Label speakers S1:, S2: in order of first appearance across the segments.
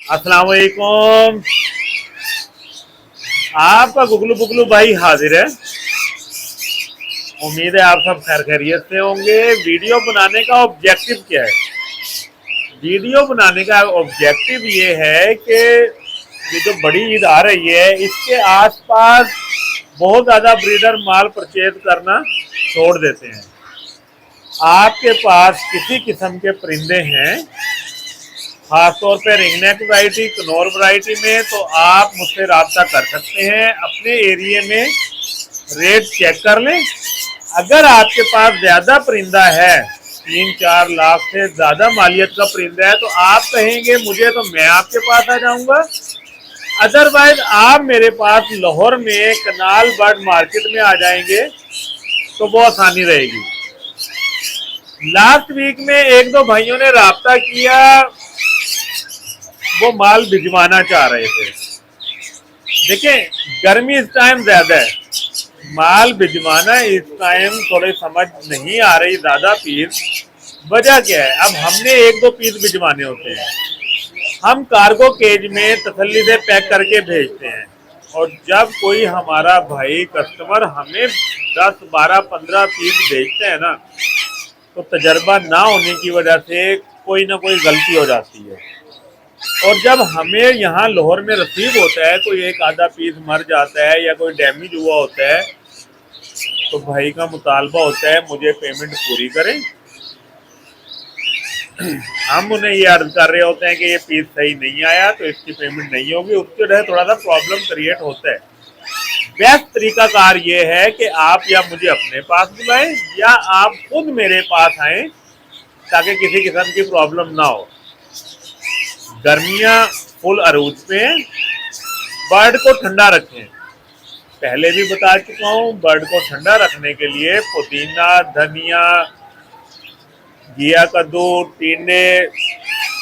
S1: अस्सलाम वालेकुम। आपका गुगलू बुगलू भाई हाजिर है। उम्मीद है आप सब खैर खैरियत से होंगे। वीडियो बनाने का ऑब्जेक्टिव क्या है? वीडियो बनाने का ऑब्जेक्टिव ये है कि ये जो बड़ी ईद आ रही है इसके आसपास बहुत ज़्यादा ब्रीडर माल परचेज करना छोड़ देते हैं। आपके पास किसी किस्म के परिंदे हैं, खासतौर पे रिंगनेक वैरायटी, कनौर वैरायटी में, तो आप मुझसे रब्ता कर सकते हैं। अपने एरिया में रेट चेक कर लें। अगर आपके पास ज़्यादा परिंदा है, 3-4 लाख से ज़्यादा मालियत का परिंदा है, तो आप कहेंगे मुझे, तो मैं आपके पास आ जाऊंगा। अदरवाइज आप मेरे पास लाहौर में कनाल बर्ड मार्केट में आ जाएंगे तो वो आसानी रहेगी। लास्ट वीक में एक दो भाइयों ने रब्ता किया, वो माल भिजवाना चाह रहे थे। देखें, गर्मी इस टाइम ज्यादा है, माल भिजवाना इस टाइम थोड़ी समझ नहीं आ रही। ज्यादा पीस, वजह क्या है? अब हमने एक दो पीस भिजवाने होते हैं, हम कार्गो केज में तसल्ली से पैक करके भेजते हैं। और जब कोई हमारा भाई कस्टमर हमें 10, 12, 15 पीस भेजते हैं ना, तो तजर्बा ना होने की वजह से कोई ना कोई गलती हो जाती है। और जब हमें यहाँ लाहौर में रिसीव होता है, कोई एक आधा पीस मर जाता है या कोई डैमेज हुआ होता है, तो भाई का मुतालबा होता है मुझे पेमेंट पूरी करें। हम उन्हें ये अर्ज कर रहे होते हैं कि ये पीस सही नहीं आया तो इसकी पेमेंट नहीं होगी। उसकी वजह से थोड़ा सा प्रॉब्लम क्रिएट होता है। बेस्ट तरीकाकार ये है कि आप या मुझे अपने पास बुलाएं या आप खुद मेरे पास आए, ताकि किसी किस्म की प्रॉब्लम ना हो। गर्मियां फुल अरूज पे हैं। बर्ड को ठंडा रखें। पहले भी बता चुका हूँ, बर्ड को ठंडा रखने के लिए पुदीना, धनिया, घिया कद्दू, टींडे,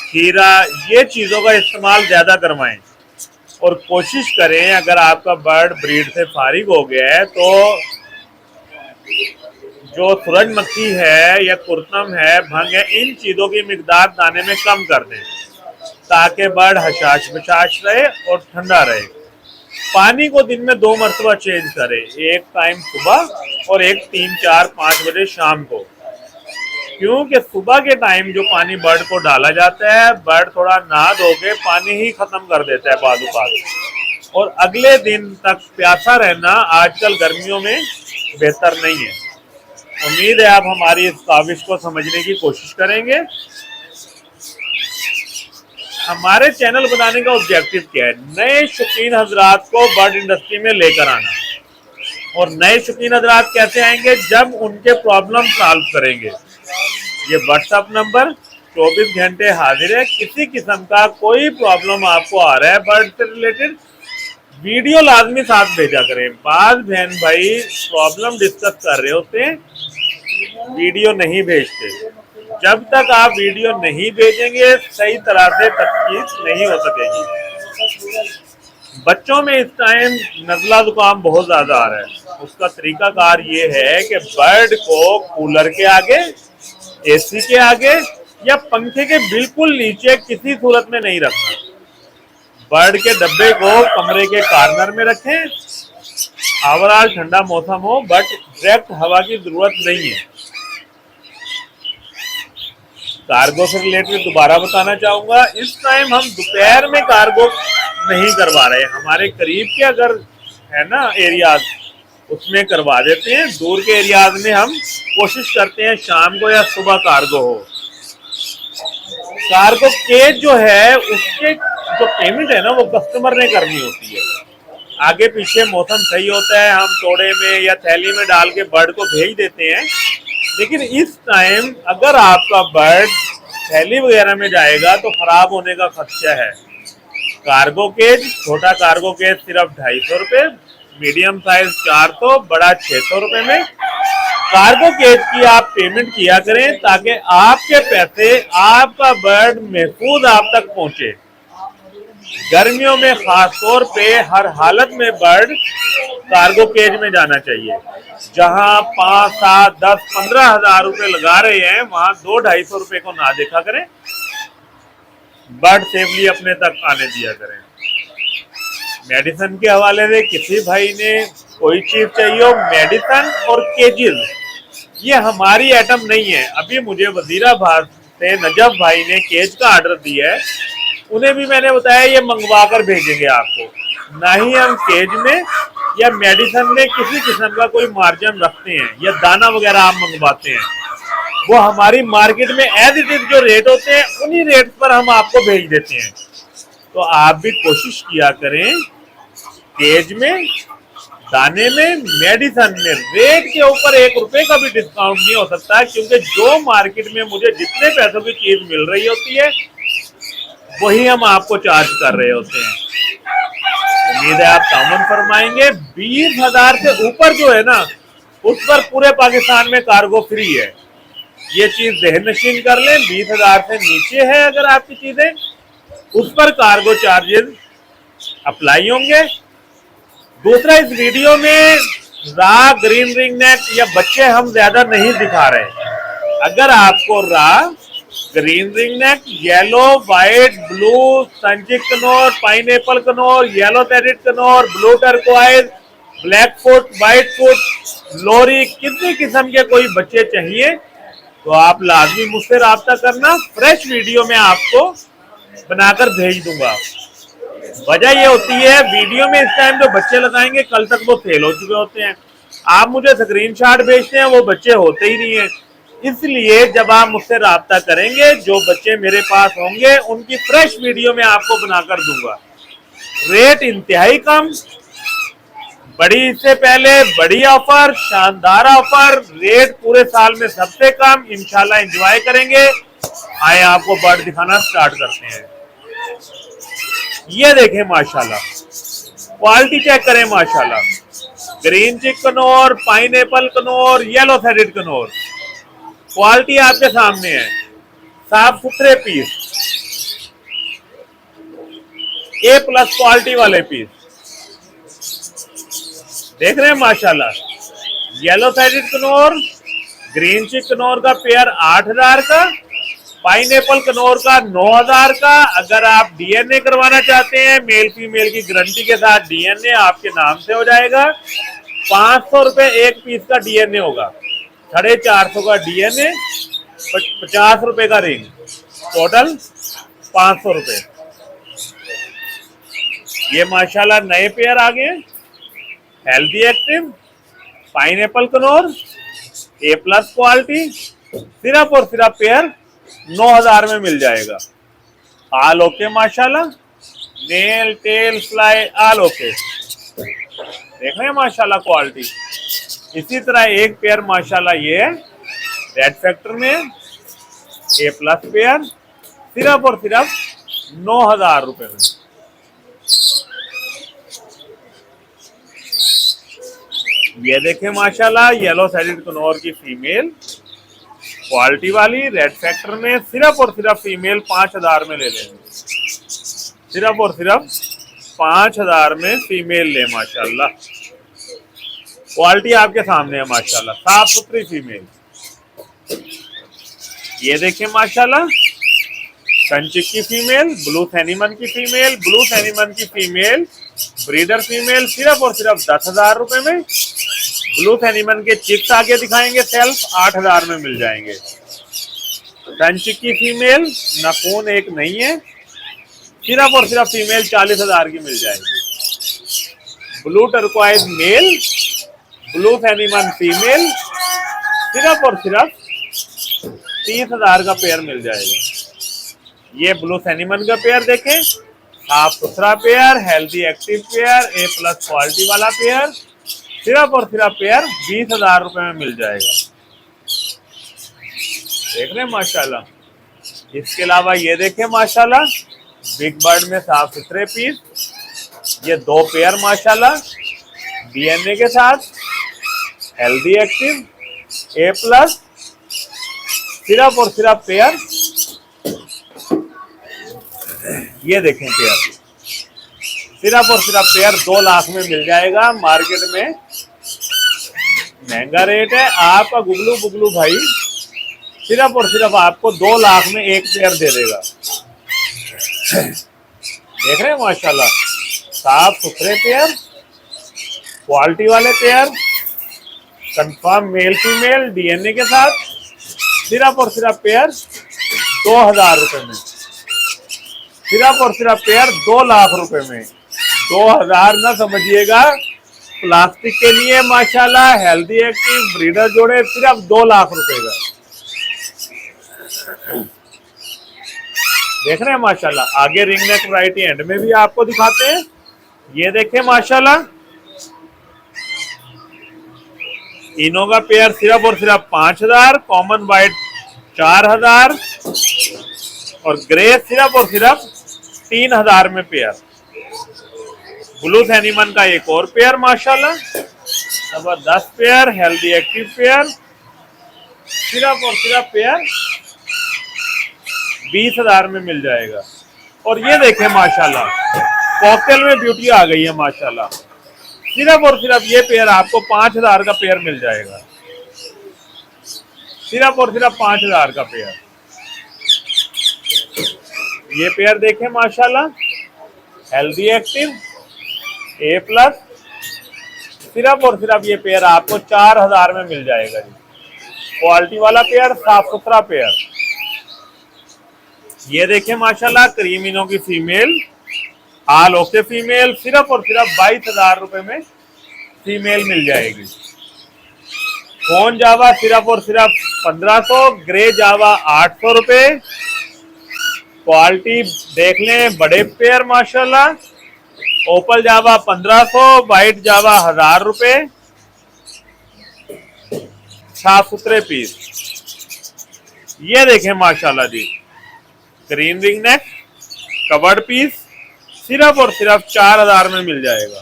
S1: खीरा, ये चीज़ों का इस्तेमाल ज़्यादा करवाएं। और कोशिश करें, अगर आपका बर्ड ब्रीड से फारिग हो गया है तो जो सूरजमुखी है या कुरतम है, भंग है, इन चीज़ों की मिकदार दाने में कम कर दें, ताकि बर्ड हशाश बशाश रहे और ठंडा रहे। पानी को दिन में 2 मरतबा चेंज करें, एक टाइम सुबह और एक 3, 4, 5 बजे शाम को। क्योंकि सुबह के टाइम जो पानी बर्ड को डाला जाता है, बर्ड थोड़ा नहा धो के पानी ही खत्म कर देता है बाजू पास, और अगले दिन तक प्यासा रहना आजकल गर्मियों में बेहतर नहीं है। उम्मीद है आप हमारी इस काविश को समझने की कोशिश करेंगे। हमारे चैनल बनाने का ऑब्जेक्टिव क्या है? नए शौकीन हजरात को बर्ड इंडस्ट्री में लेकर आना। और नए शौकीन हजरात कैसे आएंगे? जब उनके प्रॉब्लम सॉल्व करेंगे। ये व्हाट्सएप नंबर 24 घंटे हाजिर है। किसी किस्म का कोई प्रॉब्लम आपको आ रहा है बर्ड से रिलेटेड, वीडियो लाजमी साथ भेजा करें। बाज बहन भाई प्रॉब्लम डिस्कस कर रहे होते हैं, वीडियो नहीं भेजते। जब तक आप वीडियो नहीं भेजेंगे, सही तरह से तफ्तीश नहीं हो सकेगी। बच्चों में इस टाइम नजला जुकाम बहुत ज्यादा आ रहा है। उसका तरीकाकार ये है कि बर्ड को कूलर के आगे, एसी के आगे या पंखे के बिल्कुल नीचे किसी सूरत में नहीं रखना। बर्ड के डब्बे को कमरे के कॉर्नर में रखें। ओवरऑल ठंडा मौसम हो, बट डायरेक्ट हवा की जरूरत नहीं है। कार्गो से रिलेटेड दोबारा बताना चाहूंगा, इस टाइम हम दोपहर में कार्गो नहीं करवा रहे। हमारे करीब के अगर है ना एरियाज, उसमें करवा देते हैं। दूर के एरियाज में हम कोशिश करते हैं शाम को या सुबह कार्गो हो। कार्गो केज जो है उसके जो पेमेंट है ना, वो कस्टमर ने करनी होती है। आगे पीछे मौसम सही होता है, हम तोड़े में या थैली में डाल के बर्ड को भेज देते हैं। लेकिन इस टाइम अगर आपका बर्ड थैली वगैरह में जाएगा तो खराब होने का खदशा है। कार्गो केज, छोटा कार्गो केज सिर्फ 250 रुपये, मीडियम साइज 400, बड़ा 600 रुपये में। कार्गो केज की आप पेमेंट किया करें, ताकि आपके पैसे, आपका बर्ड महफूज आप तक पहुंचे। गर्मियों में खास तौर पे हर हालत में बर्ड कार्गो केज में जाना चाहिए। जहां 5, 7, 10, 15 हजार रुपए लगा रहे हैं, वहां 200-250 रुपए को ना देखा करें। बर्ड सेफली अपने तक आने दिया करें। मेडिसिन के हवाले से किसी भाई ने कोई चीज चाहिए हो, मेडिसिन और केजेस, ये हमारी आइटम नहीं है। अभी मुझे वजीराबाद से नजफ भाई ने केज का ऑर्डर दिया है, उन्हें भी मैंने बताया ये मंगवा कर भेजेंगे आपको। ना ही हम केज में या मेडिसिन में किसी किस्म का कोई मार्जिन रखते हैं या दाना वगैरह आप मंगवाते हैं, वो हमारी मार्केट में एज इट इज जो रेट होते हैं उन्हीं रेट पर हम आपको भेज देते हैं। तो आप भी कोशिश किया करें, केज में, दाने में, मेडिसिन में रेट के ऊपर 1 रुपए का भी डिस्काउंट नहीं हो सकता, क्योंकि जो मार्केट में मुझे जितने पैसों की चीज मिल रही होती है वही हम आपको चार्ज कर रहे होते हैं। उम्मीद है आप तामन फरमाएंगे। 20,000 से ऊपर जो है ना, उस पर पूरे पाकिस्तान में कार्गो फ्री है। ये चीज जहन नशीन कर लें। 20,000 से नीचे है अगर आपकी चीजें, उस पर कार्गो चार्जेस अप्लाई होंगे। दूसरा, इस वीडियो में रा, ग्रीन रिंग नेक या बच्चे हम ज्यादा नहीं दिखा रहे। अगर आपको रा, green ring neck, yellow, white, blue, संचिक conure, pineapple conure, yellow threaded conure, blue turquoise, black foot, white foot, lory, कितनी किस्म के कोई बच्चे चाहिए तो आप लाजमी मुझसे राब्ता करना। फ्रेश वीडियो में आपको बनाकर भेज दूंगा। वजह ये होती है, वीडियो में इस टाइम जो बच्चे लगाएंगे कल तक वो फेल हो चुके होते हैं। आप मुझे स्क्रीनशॉट भेजते हैं, वो बच्चे होते ही नहीं है। इसलिए जब आप मुझसे राब्ता करेंगे, जो बच्चे मेरे पास होंगे उनकी फ्रेश वीडियो में आपको बनाकर दूंगा। रेट इंतहाई कम, बड़ी से पहले बड़ी ऑफर, शानदार ऑफर, रेट पूरे साल में सबसे कम। इंशाल्लाह एंजॉय करेंगे। आए आपको बर्ड दिखाना स्टार्ट करते हैं। ये देखें माशाल्लाह, क्वालिटी चेक करें माशाल्लाह। ग्रीन चिक Knorr, pineapple conure, yellow threaded Knorr, quality आपके सामने है। साफ सुथरे पीस, A+ क्वालिटी वाले पीस देख रहे हैं माशाल्लाह। येलो थ्रेडेड कनौर, ग्रीन चिक कनौर का पेयर 8,000 का, पाइनएप्पल कनौर का 9,000 का। अगर आप डीएनए करवाना चाहते हैं, मेल फीमेल की गारंटी के साथ डीएनए आपके नाम से हो जाएगा। 500 रुपए एक पीस का डीएनए होगा, 450 का डीएनए, 50 रुपए का रिंग, टोटल 500 रुपए। ये माशाल्लाह नए पेयर आ गए, healthy active, pineapple conure, A+ quality, सिर्फ और सिर्फ पेयर 9,000 में मिल जाएगा। आल ओके माशाल्लाह, nail, tail, fly all okay. देख रहे हैं माशाल्लाह क्वालिटी। इसी तरह एक पेयर माशाल्लाह ये है रेड फैक्टर में, A+ पेयर, सिर्फ और सिर्फ 9,000 रुपए में। ये देखें माशाल्लाह, येलो थ्रेडेड कनौर की फीमेल, क्वालिटी वाली, रेड फैक्टर में, सिर्फ और सिर्फ फीमेल 5,000 में ले लेंगे। सिर्फ और सिर्फ 5,000 में फीमेल ले माशाल्लाह। क्वालिटी आपके सामने है माशाल्लाह, साफ सुथरी फीमेल। ये देखें माशाल्लाह, कंचिक की फीमेल, ब्लू एनिमल की फीमेल, ब्लू एनिमल की फीमेल, ब्रीडर फीमेल, सिर्फ और सिर्फ 10,000 रुपए में। ब्लू एनिमल के चिक्स आगे दिखाएंगे, सेल्फ 8,000 में मिल जाएंगे। कंचिक की फीमेल, नखून एक नहीं है, सिर्फ और सिर्फ फीमेल 40,000 की मिल जाएगी। Blue turquoise male, blue animal female, सिर्फ और सिर्फ 30,000 का पेयर मिल जाएगा। ये ब्लू एनिमल का पेयर देखें, साफ सुथरा pair, healthy active pair, A+ quality वाला पेयर, सिर्फ और सिर्फ पेयर 20,000 रुपए में मिल जाएगा। देख रहे हैं माशाल्लाह। इसके अलावा ये देखें माशाल्लाह, बिग बर्ड में साफ सुथरे पीस, ये 2 पेयर माशाल्लाह डीएनए के साथ, हेल्दी एक्टिव, A+, सिर्फ और सिर्फ पेयर, ये देखें पेयर, सिर्फ और सिर्फ पेयर 2 लाख में मिल जाएगा। मार्केट में महंगा रेट है। आपका गुगलू बुगलू भाई सिर्फ और सिर्फ आपको 2 लाख में एक पेयर दे देगा। देख रहे हैं माशाल्लाह, साफ सुथरे पेयर, क्वालिटी वाले pair, confirm male female DNA के साथ, सिर्फ और सिर्फ पेयर 2000 रुपए में, सिर्फ और सिर्फ पेयर 2 लाख रुपए में। 2000 ना समझिएगा, प्लास्टिक के लिए माशाल्लाह हेल्दी एक्टिव ब्रीडर जोड़े सिर्फ 2 लाख रुपए का। देख रहे हैं माशाल्लाह। आगे रिंग नेक वैरायटी एंड में भी आपको दिखाते हैं। ये देखें माशाल्लाह, तीनों का पेयर सिर्फ और सिर्फ 5000, कॉमन वाइट 4000 और ग्रे सिर्फ और सिर्फ 3000 में पेयर। ब्लू एनिमल का एक और पेयर माशाल्लाह, जबरदस्त पेयर, हेल्दी एक्टिव पेयर, सिर्फ और सिर्फ पेयर 20,000 में मिल जाएगा। और ये देखें माशाल्लाह, कॉकटेल में ब्यूटी आ गई है माशाल्लाह। सिर्फ और सिर्फ ये पेयर आपको 5,000 का पेयर मिल जाएगा, सिर्फ और सिर्फ 5,000 का पेयर। ये पेयर देखें माशाल्लाह, हेल्दी एक्टिव A+, सिर्फ और सिर्फ ये पेयर आपको 4,000 में मिल जाएगा जी। क्वालिटी वाला पेयर, साफ सुथरा पेयर। ये देखें माशाल्लाह, क्रीमिनो की फीमेल, आल ओके फीमेल, सिर्फ और सिर्फ 22,000 रुपए में फीमेल मिल जाएगी। फोन जावा सिर्फ और सिर्फ 1500, ग्रे जावा 800 रुपए। क्वालिटी देख लें, बड़े पेयर माशाल्लाह। ओपल जावा 1500, वाइट जावा 1000 रुपए। साफ सुथरे पीस। ये देखें माशाल्लाह जी, green ring neck covered piece, सिर्फ और सिर्फ 4000 में मिल जाएगा।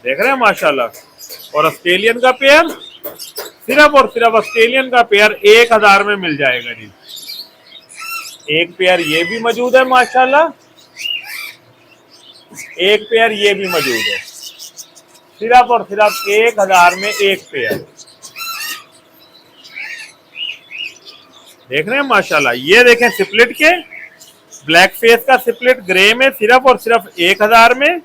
S1: देख रहे हैं माशाल्लाह। और ऑस्ट्रेलियन का पेयर, सिर्फ और सिर्फ ऑस्ट्रेलियन का पेयर 1000 में मिल जाएगा जी। एक पेयर ये भी मौजूद है माशाल्लाह, एक पेयर ये भी मौजूद है, सिर्फ और सिर्फ 1000 में एक पेयर। देख रहे हैं माशाल्लाह। ये देखें सिपलिट के, ब्लैक फेस का सिपलिट ग्रे में सिर्फ और सिर्फ 1000 में,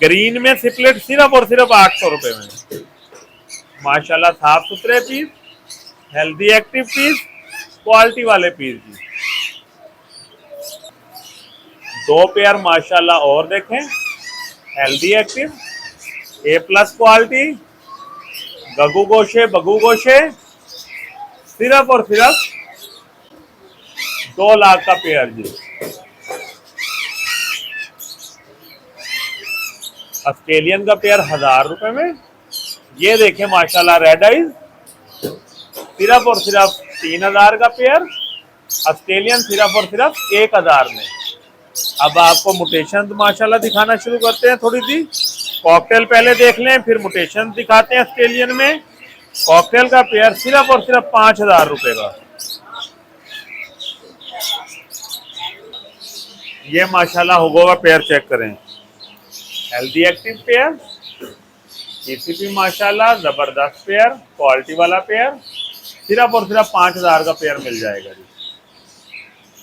S1: ग्रीन में सिपलिट सिर्फ और सिर्फ 800 रुपए में माशाल्लाह। साफ सुथरे piece, healthy active piece, quality वाले पीस जी। 2 पेयर माशाल्लाह और देखें, हेल्दी एक्टिव A+ क्वालिटी, गगू गोशे बगू गोशे, सिर्फ और सिर्फ 2 लाख का पेयर जी। ऑस्ट्रेलियन का पेयर 1000 रुपए में। ये देखें माशाल्लाह, रेड आइज, सिर्फ और सिर्फ 3000 का पेयर। ऑस्ट्रेलियन सिर्फ और सिर्फ 1000 में। अब आपको मुटेशन माशाल्लाह दिखाना शुरू करते हैं थोड़ी सी। कॉकटेल पहले देख लें, फिर मुटेशन दिखाते हैं ऑस्ट्रेलियन में। कॉकटेल का पेयर सिर्फ और सिर्फ 5000 रुपए का। ये माशाल्लाह हुगो का पेयर चेक करें, हेल्दी एक्टिव पेयर, पीसीपी माशाल्लाह, जबरदस्त पेयर, क्वालिटी वाला पेयर, सिर्फ और सिर्फ 5000 का पेयर मिल जाएगा जी।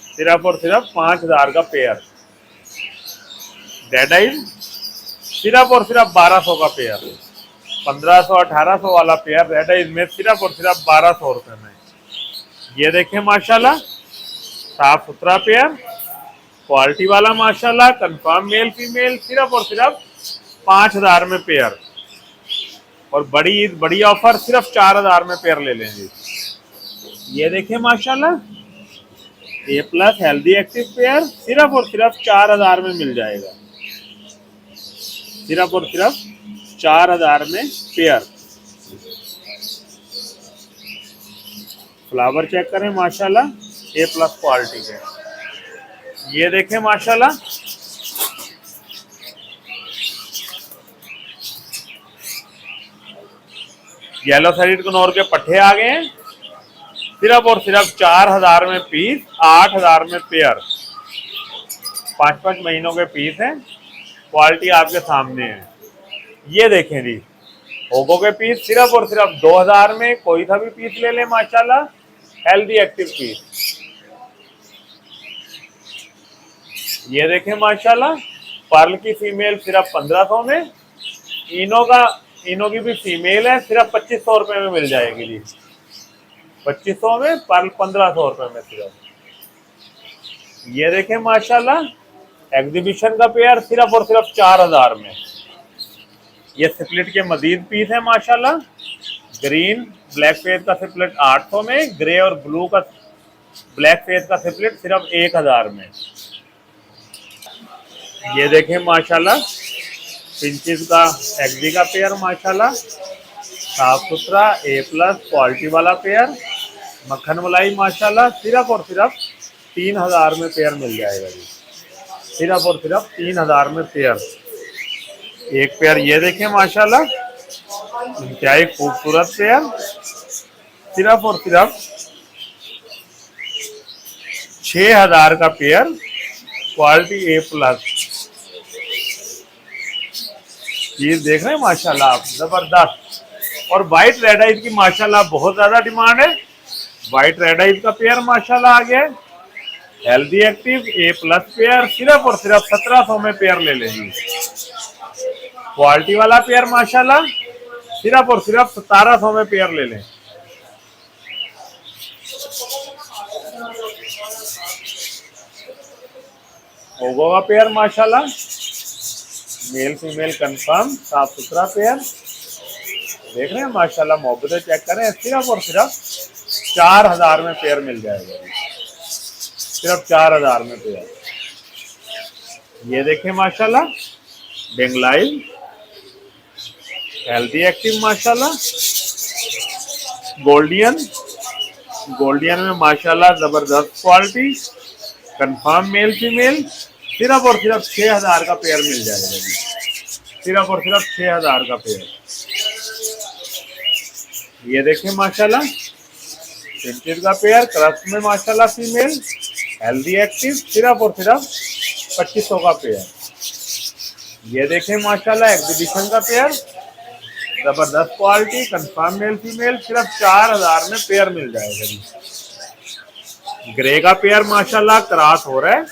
S1: सिर्फ और सिर्फ 5000 का पेयर। डेड आइज सिर्फ और सिर्फ 1200 का पेयर। 1500 1800 वाला पेयर रेड आइज में सिर्फ और सिर्फ 1200 रुपए में। ये देखें माशाल्लाह, साफ सुथरा पेयर, क्वालिटी वाला माशाल्लाह, कंफर्म मेल फीमेल, सिर्फ और सिर्फ 5000 में पेयर। और बड़ी ऑफर सिर्फ 4000 में पेयर ले लें जी। ये देखें माशाल्लाह, A+ हेल्दी एक्टिव पेयर, सिर्फ और सिर्फ 4000 में मिल जाएगा। सिर्फ और सिर्फ 4000 में पेयर। फ्लावर चेक करें माशाल्लाह, A+ क्वालिटी के। ये देखें माशाल्लाह, येलो साइड कनौर के पट्टे आ गए हैं, सिर्फ और सिर्फ 4000 में पीस, 8000 में पेयर। 5-5 महीनों के पीस हैं, क्वालिटी आपके सामने है। ये देखें जी, होगो के पीस सिर्फ और सिर्फ 2000 में, कोई सा भी पीस ले लें माशाल्लाह, हेल्दी एक्टिव पीस। ये देखें माशाल्लाह, पर्ल की फीमेल सिर्फ 1500 में, इनो की भी फीमेल है, सिर्फ 2500 रुपए में मिल जाएगी जी। 2500 में, पर्ल 1500 रुपए में सिर्फ। ये देखें माशाल्लाह, एग्जीबिशन का पेयर सिर्फ और सिर्फ 4000 में। ये स्प्लिट के मजीद पीस है माशाल्लाह। ग्रीन ब्लैक फेस का स्प्लिट 800 में, ग्रे और ब्लू का ब्लैक फेस का स्प्लिट सिर्फ 1000 में। ये देखें माशाल्लाह, पिंचेस का एक्जी का पेयर माशाल्लाह, साफ सुथरा A+ क्वालिटी वाला पेयर, मक्खन मलाई माशाल्लाह, सिर्फ और सिर्फ 3000 में पेयर मिल जाएगा जी। सिर्फ और सिर्फ 3000 में पेयर। एक पेयर ये देखें माशाल्लाह, इंतहाई खूबसूरत पेयर, सिर्फ और सिर्फ 6000 का पेयर, क्वालिटी A+। चीज देख रहे हैं माशाल्लाह आप, जबरदस्त। और वाइट रेड आइज की माशाल्लाह बहुत ज्यादा डिमांड है। वाइट रेड आइज का पेयर माशाल्लाह आ गया है। हेल्दी एक्टिव A+ पेयर, सिर्फ और सिर्फ 1700 में पेयर ले लेंगे। क्वालिटी वाला पेयर माशाल्लाह, सिर्फ और सिर्फ 1700 में पेयर ले लें। ओगो का पेयर माशाल्लाह, मेल फीमेल कंफर्म, साफ सुथरा पेयर। देख रहे हैं माशाल्लाह, मोहब्बतें चेक करें, सिर्फ और सिर्फ 4000 में पेयर मिल जाएगा, सिर्फ 4000 में पेयर। ये देखें माशाल्लाह, बेंगलाइल हेल्दी एक्टिव माशाल्लाह, गोल्डियन में माशाल्लाह जबरदस्त क्वालिटी, कंफर्म मेल फीमेल, सिर्फ और सिर्फ 6000 का पेयर मिल जाएगा जी। सिर्फ और सिर्फ 6000 का पेयर। ये देखें माशाल्लाह, पिंचेस का पेयर क्रस्ट में माशाल्लाह फीमेल, हेल्दी एक्टिव, सिर्फ और सिर्फ 2500 का पेयर। ये देखें माशाल्लाह, एग्जीबिशन का पेयर, जबरदस्त क्वालिटी, कंफर्म मेल फीमेल, सिर्फ 4000 में पेयर मिल जाएगा जी। ग्रे का पेयर माशाल्लाह क्रॉस हो रहा है,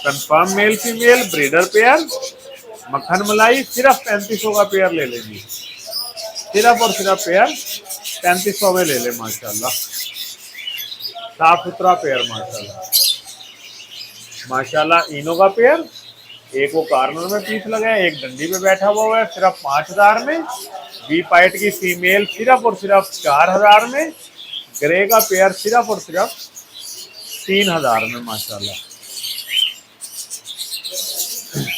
S1: confirm male female breeder pair, मक्खन मलाई, सिर्फ 3500 का पेयर ले लेंगे। सिर्फ और सिर्फ पेयर 3500 में ले ले माशाल्लाह। साफ सुथरा पेयर माशाल्लाह। इनो का पेयर, एक वो कार्नर में पीस लगा है, एक डंडी पे बैठा हुआ है, सिर्फ 5000 में। बी पाइट की फीमेल सिर्फ और सिर्फ 4000 में। ग्रे का पेयर सिर्फ और सिर्फ 3000 में माशाल्लाह।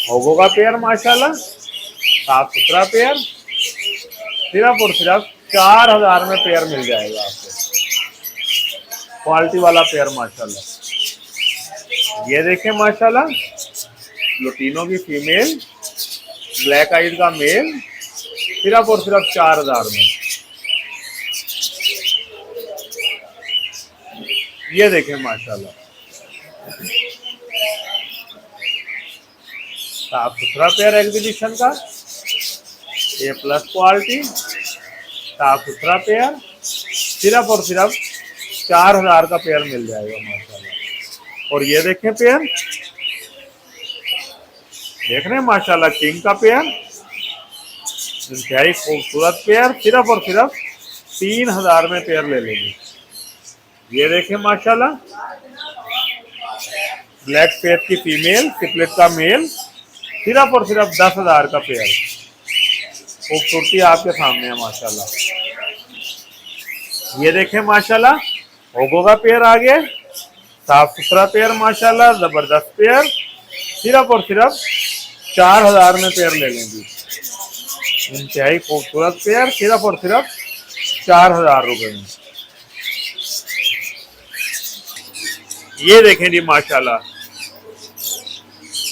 S1: होगो का पेयर माशाल्लाह, साफ सुथरा पेयर, सिर्फ और सिर्फ 4000 में पेयर मिल जाएगा आपको। क्वालिटी वाला पेयर माशाल्लाह। ये देखें माशाल्लाह, लुटीनो की फीमेल, ब्लैक आइड का मेल, सिर्फ और सिर्फ 4000 में। ये देखें माशाल्लाह, साफ सुथरा पेयर एग्जीबिशन का, A+ क्वालिटी, साफ सुथरा पेयर, सिर्फ और सिर्फ 4000 का पेयर मिल जाएगा माशाल्लाह। और ये देखें पेयर, देख रहे हैं माशाल्लाह, किंग का पेयर, इंतहाई खूबसूरत पेयर, सिर्फ और सिर्फ 3000 में पेयर ले लेंगे। ये देखें माशाल्लाह, ब्लैक फेस की फीमेल, सिपलेट का मेल, सिर्फ और सिर्फ 10000 का पेयर। खूबसूरती आपके सामने है माशाल्लाह। ये देखें माशाल्लाह, होगो का पेयर आ गया, साफ सुथरा पेयर माशाल्लाह, जबरदस्त पेयर, सिर्फ और सिर्फ 4000 में पेयर ले लेंगे। इंतहाई खूबसूरत पेयर, सिर्फ और सिर्फ 4000 रुपए में। ये देखें जी माशाल्लाह,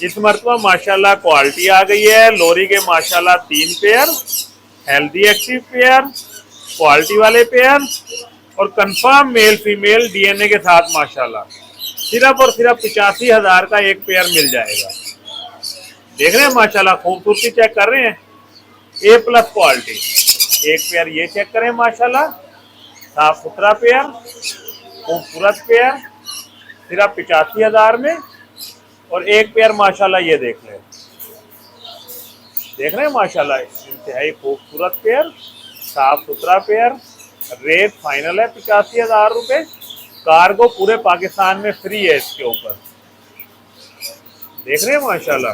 S1: इस मरतबा माशाल्लाह क्वालिटी आ गई है। लोरी के माशाल्लाह 3 pair, healthy active pair, quality वाले पेयर और कंफर्म मेल फीमेल DNA के साथ माशाल्लाह। सिर्फ और सिर्फ 85000 का एक पेयर मिल जाएगा। देख रहे हैं माशाल्लाह, खूबसूरती चेक कर रहे हैं, A+ क्वालिटी। एक पेयर ये चेक करें माशाल्लाह, साफ सुथरा पेयर, खूबसूरत पेयर, सिर्फ 85000 में। और एक पेयर माशाल्लाह ये देख ले, देख रहे हैं माशाल्लाह, इंतहाई खूबसूरत पेयर, साफ सुथरा पेयर। रेट फाइनल है 85,000 रुपए। कार्गो पूरे पाकिस्तान में फ्री है इसके ऊपर, देख रहे हैं माशाल्लाह,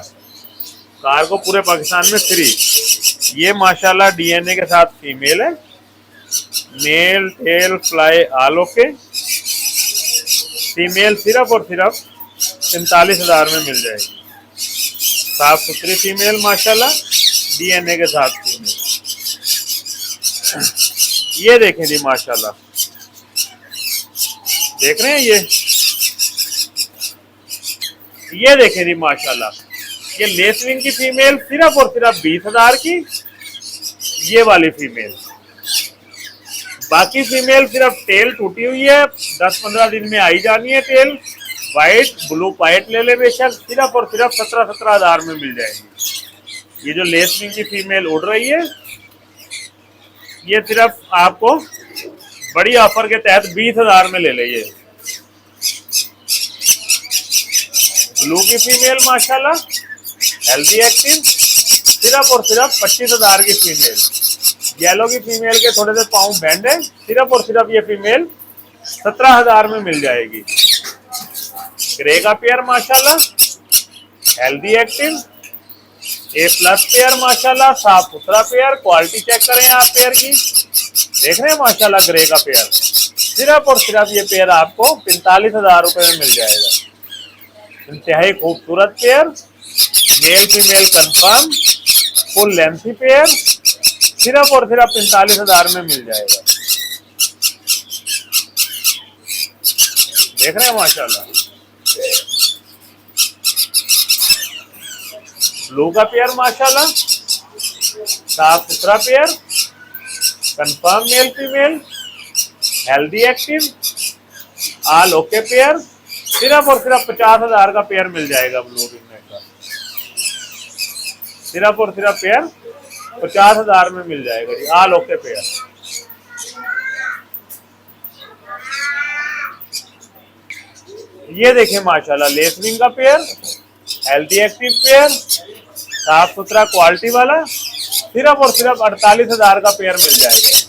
S1: कार्गो पूरे पाकिस्तान में फ्री। ये माशाल्लाह डीएनए के साथ फीमेल है, mail tell fly all okay. Female सिर्फ और सिर्फ 45,000 में मिल जाएगी। साफ सुथरी फीमेल माशाल्लाह, डीएनए के साथ फीमेल। ये देखें जी माशाल्लाह, देख रहे हैं ये देखें जी माशाल्लाह, ये लेसविंग की फीमेल सिर्फ और सिर्फ 20,000 की, ये वाली फीमेल। बाकी फीमेल सिर्फ टेल टूटी हुई है, 10-15 दिन में आई जानी है टेल। व्हाइट ब्लू पाइट ले ले बेशक, सिर्फ और सिर्फ 17,000 में मिल जाएगी। ये जो लेसविंग की फीमेल उड़ रही है, ये सिर्फ आपको बड़ी ऑफर के तहत 20,000 में ले लीजिए। ब्लू की फीमेल माशाल्लाह, हेल्दी एक्टिव, सिर्फ और सिर्फ 25,000 की फीमेल। येलो की फीमेल के थोड़े से पाँव बैंड है, सिर्फ और सिर्फ ये फीमेल 17,000 में मिल जाएगी। ग्रे का पेयर माशाल्लाह, हेल्दी एक्टिव, A+ पेयर माशाल्लाह, साफ सुथरा पेयर। क्वालिटी चेक करें आप पेयर की, देख रहे हैं माशाल्लाह, ग्रे का पेयर। सिर्फ और सिर्फ ये पेयर आपको 45,000 रुपए में मिल जाएगा। इंतहाई खूबसूरत pair, male female confirm, full lengthy pair, सिर्फ और सिर्फ 45,000 में मिल जाएगा। देख रहे हैं माशाल्लाह, ब्लू का पेयर माशाल्लाह, साफ सुथरा pair, confirm male female, healthy active, all okay pair. सिर्फ और सिर्फ 50,000 का पेयर मिल जाएगा ब्लू फीमेल का, सिर्फ और सिर्फ पेयर 50,000 में मिल जाएगा जी, ऑल ओके पेयर। ये देखें माशाल्लाह, लेसविंग का पेयर, हेल्दी एक्टिव पेयर, साफ सुथरा क्वालिटी वाला, सिर्फ और सिर्फ 48,000 का पेयर मिल जाएगा।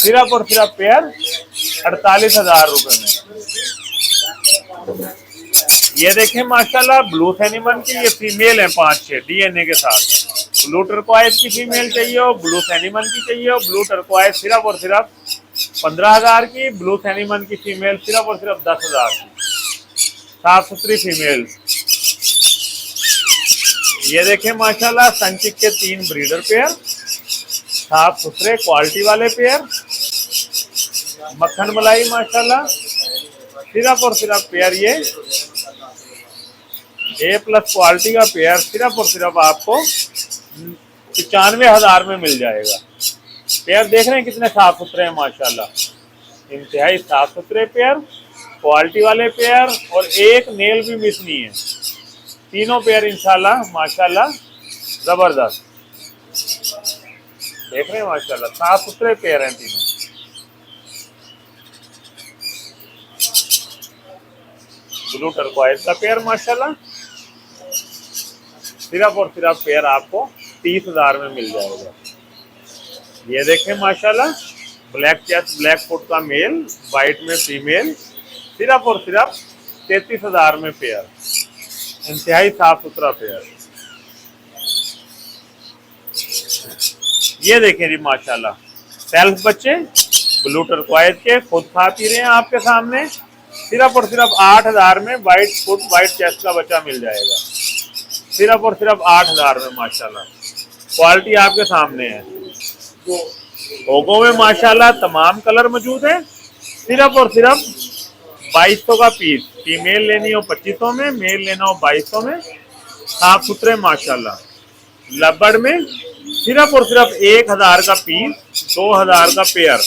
S1: सिर्फ और सिर्फ पेयर 48,000 रुपए में। ये देखें माशाल्लाह, ब्लू सैनिमन की ये फीमेल है 5-6 डीएनए के साथ। ब्लू टर्कोइज की फीमेल चाहिए हो, ब्लू सैनिमन की चाहिए हो, ब्लू टर्कोइज सिर्फ और सिर्फ 15,000 की, ब्लू सैनिमन की फीमेल सिर्फ और सिर्फ 10,000 की। साफ सुथरी फीमेल। ये देखें माशाल्लाह, संचिक के 3 ब्रीडर पेयर, साफ सुथरे क्वालिटी वाले पेयर, मक्खन मलाई माशाल्लाह, सिर्फ और सिर्फ पेयर ये A+ क्वालिटी का पेयर सिर्फ और सिर्फ आपको 95,000 में मिल जाएगा। पेयर देख रहे हैं कितने साफ सुथरे हैं माशाल्लाह, इंतहाई साफ सुथरे पेयर, क्वालिटी वाले पेयर, और एक नेल भी मिस नहीं है। तीनों पेयर इंशाल्लाह माशाल्लाह जबरदस्त, देख रहे हैं माशाल्लाह, साफ सुथरे पेयर हैं तीनों। ब्लू टर्कोइज का पेयर माशाल्लाह, सिर्फ और सिर्फ पेयर आपको 30,000 में मिल जाएगा। ये देखें माशाल्लाह, ब्लैक चेस्ट ब्लैक फुट का मेल, वाइट में फीमेल, सिर्फ और सिर्फ 33,000 में पेयर। इंतहाई साफ सुथरा पेयर। ये देखें जी माशाल्लाह, सेल्फ बच्चे ब्लू टर्कोइज के, खुद खा पी रहे हैं आपके सामने। सिर्फ और सिर्फ 8,000 में वाइट फुट वाइट चेस्ट का बच्चा मिल जाएगा। सिर्फ और सिर्फ 8,000 में माशाल्लाह, क्वालिटी आपके सामने है। लोगों में माशाल्लाह तमाम कलर मौजूद है। सिर्फ और सिर्फ 2200 का पीस। फीमेल लेनी हो 2500 में, मेल लेना हो 2200 में। साफ सुथरे माशाल्लाह। लबड़ में सिर्फ और सिर्फ 1,000 का पीस, 2,000 का पेयर।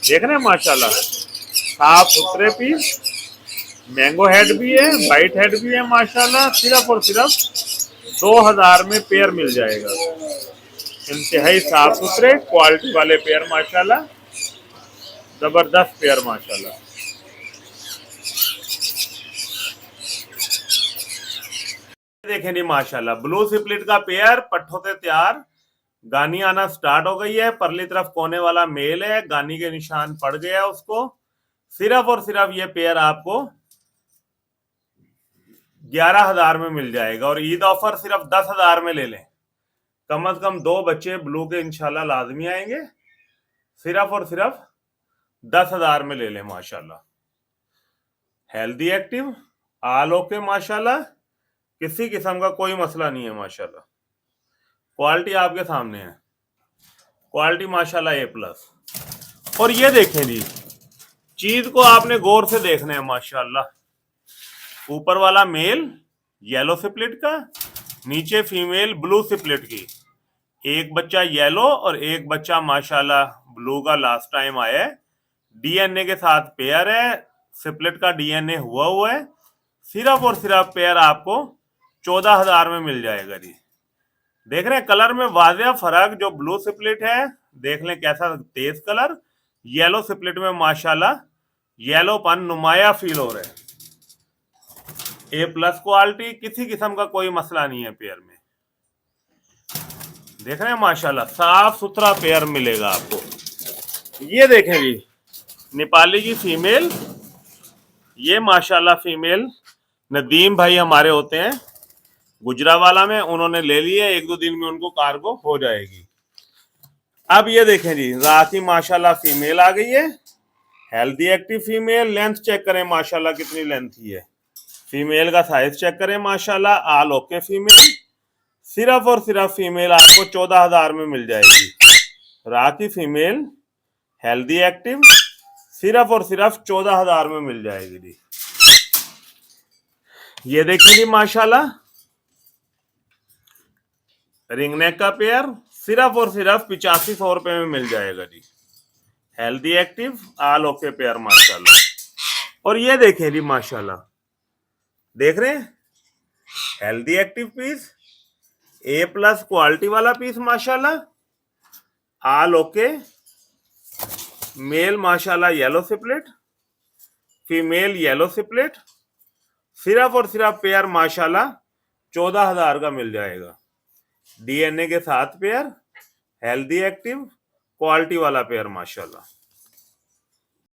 S1: देख रहे हैं माशाल्लाह, साफ सुथरे पीस। मैंगो हेड भी है, वाइट हेड भी है माशाल्लाह। सिर्फ और सिर्फ 2,000 में पेयर मिल जाएगा। इंतहाई साफ सुथरे क्वालिटी वाले पेयर माशाल्लाह, जबरदस्त पेयर माशाल्लाह। देखें जी माशाल्लाह, ब्लू सिपलिट का पेयर पट्ठों से तैयार, गानी आना स्टार्ट हो गई है। परली तरफ कोने वाला मेल है, गानी के निशान पड़ गया उसको। सिर्फ और सिर्फ ये पेयर आपको 11,000 में मिल जाएगा, और ईद ऑफर सिर्फ 10,000 में ले लें। कम से कम 2 बच्चे ब्लू के इंशाल्लाह लाजमी आएंगे, सिर्फ और सिर्फ 10,000 में ले लें माशाल्लाह। हेल्दी एक्टिव, आल ओके माशाल्लाह, किसी किस्म का कोई मसला नहीं है माशाल्लाह। क्वालिटी आपके सामने है, क्वालिटी माशाल्लाह A+। और ये देखें जी, चीज को आपने गौर से देखना है माशाल्लाह। ऊपर वाला मेल येलो सिपलिट का, नीचे फीमेल ब्लू सिपलिट की। एक बच्चा येलो और एक बच्चा माशाल्लाह ब्लू का लास्ट टाइम आया है। डीएनए के साथ पेयर है, सिपलिट का डीएनए हुआ है। सिर्फ और सिर्फ पेयर आपको 14,000 में मिल जाएगा जी। देख रहे हैं कलर में वाजिया फर्क, जो ब्लू सिपलिट है देख लें कैसा तेज कलर, येलो सिपलिट में माशाल्लाह येलोपन नुमाया फील हो रहा है। A+ क्वालिटी, किसी किस्म का कोई मसला नहीं है पेयर में। देख रहे हैं माशाल्लाह साफ सुथरा पेयर मिलेगा आपको। ये देखें जी नेपाली की फीमेल, ये माशाल्लाह फीमेल नदीम भाई हमारे होते हैं गुजरावाला में, उन्होंने ले लिए, 1-2 दिन में उनको कार्गो हो जाएगी। अब ये देखें जी राखी माशाल्लाह फीमेल आ गई है, healthy active female. Length check करें माशाल्लाह कितनी लेंथ ही है, फीमेल का साइज चेक करें माशाल्लाह, आल ओके फीमेल। सिर्फ और सिर्फ फीमेल आपको 14,000 में मिल जाएगी। राखी फीमेल हेल्दी एक्टिव सिर्फ और सिर्फ 14,000 में मिल जाएगी जी। ये देखिए जी माशाल्लाह रिंग नेक का पेयर सिर्फ और सिर्फ 8500 रुपए में मिल जाएगा जी। Healthy active all okay pair माशाल्लाह। और ये देखें जी माशाल्लाह, देख रहे हैं healthy active piece, A+ quality वाला पीस माशाल्लाह, आल ओके। मेल माशाल्लाह येलो सिपलेट, फीमेल येलो सिपलेट। सिर्फ और सिर्फ पेयर माशाल्लाह 14,000 का मिल जाएगा। डीएनए के साथ पेयर, हेल्दी एक्टिव क्वालिटी वाला पेयर माशाल्लाह।